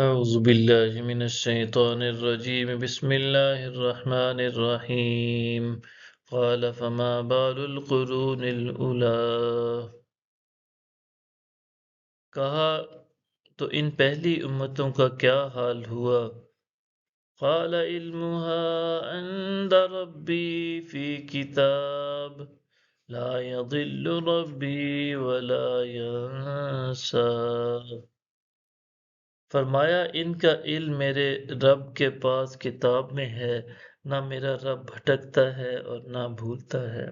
أعوذ بالله من الشيطان الرجيم بسم الله الرحمن الرحيم قال فما بال القرون الأولى کہا تو ان پہلی امتوں کا کیا حال ہوا قال علمها عند ربي في كتاب لا يضل ربي ولا ينسى فرمایا ان کا علم میرے رب کے پاس کتاب میں ہے، نہ میرا رب بھٹکتا ہے اور نہ بھولتا ہے۔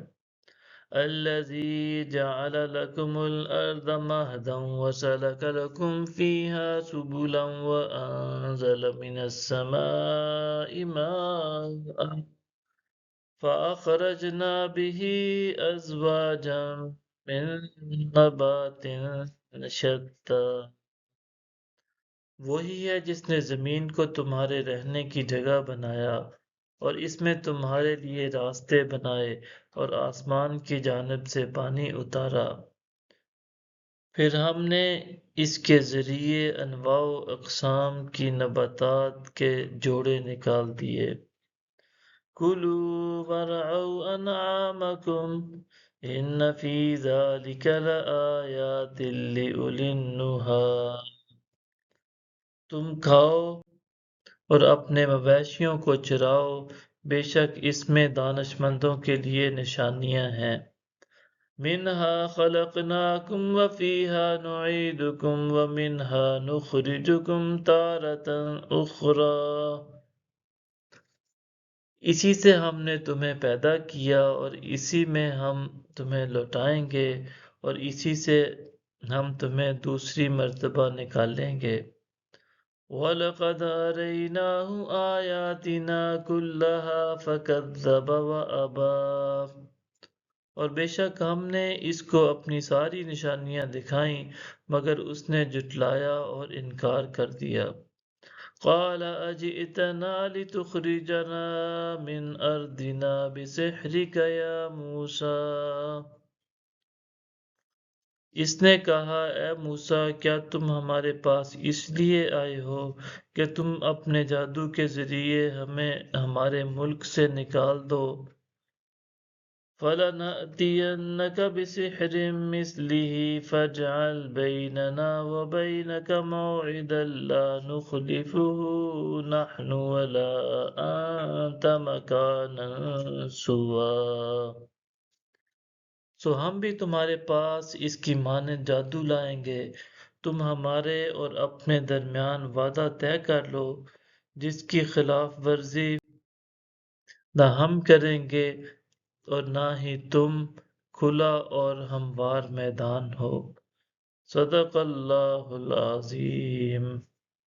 الذي جعل لكم الأرض مهدا وسلك لكم فيها سبلا وأنزل من السماء ماء فأخرجنا به أزواجا من نبات شتى وہی ہے جس نے زمین کو تمہارے رہنے کی جگہ بنایا اور اس میں تمہارے لیے راستے بنائے اور آسمان کی جانب سے پانی اتارا، پھر ہم نے اس کے ذریعے انواع و اقسام کی نباتات کے جوڑے نکال دیے۔ کُلُوا وَارْعَوْا أَنْعَامَكُمْ إِنَّ فِي ذَلِكَ لَآيَاتٍ لِأُولِي النُّهَىٰ تم کھاؤ اور اپنے مویشیوں کو چراؤ، بے شک اس میں دانش مندوں کے لیے نشانیاں ہیں۔ منہا خلقناکم وفیہا نعیدکم ومنہا نخرجکم تارة اخری اسی سے ہم نے تمہیں پیدا کیا اور اسی میں ہم تمہیں لوٹائیں گے اور اسی سے ہم تمہیں دوسری مرتبہ نکالیں گے۔ وَلَقَدْ أَرَيْنَاهُ آيَاتِنَا كُلَّهَا فَكَذَّبَ وَأَبَىٰ اور بے شک ہم نے اس کو اپنی ساری نشانیاں دکھائیں مگر اس نے جھٹلایا اور انکار کر دیا۔ قَالَ أَجِئْتَنَا لِتُخْرِجَنَا مِنْ أَرْضِنَا بِسِحْرِكَ يَا مُوسَىٰ اس نے کہا اے موسیٰ کیا تم ہمارے پاس اس لیے آئے ہو کہ تم اپنے جادو کے ذریعے ہمیں ہمارے ملک سے نکال دو؟ فَلَنَأْتِيَنَّكَ بِسِحْرٍ مِّثْلِهِ فَاجْعَلْ بَيْنَنَا وَبَيْنَكَ مَوْعِدًا لَّا نُخْلِفُهُ نَحْنُ وَلَا أَنتَ مَكَانًا سُوًى سو ہم بھی تمہارے پاس اس کی مانند جادو لائیں گے، تم ہمارے اور اپنے درمیان وعدہ طے کر لو جس کی خلاف ورزی نہ ہم کریں گے اور نہ ہی تم، کھلا اور ہموار میدان ہو۔ صدق اللہ العظیم۔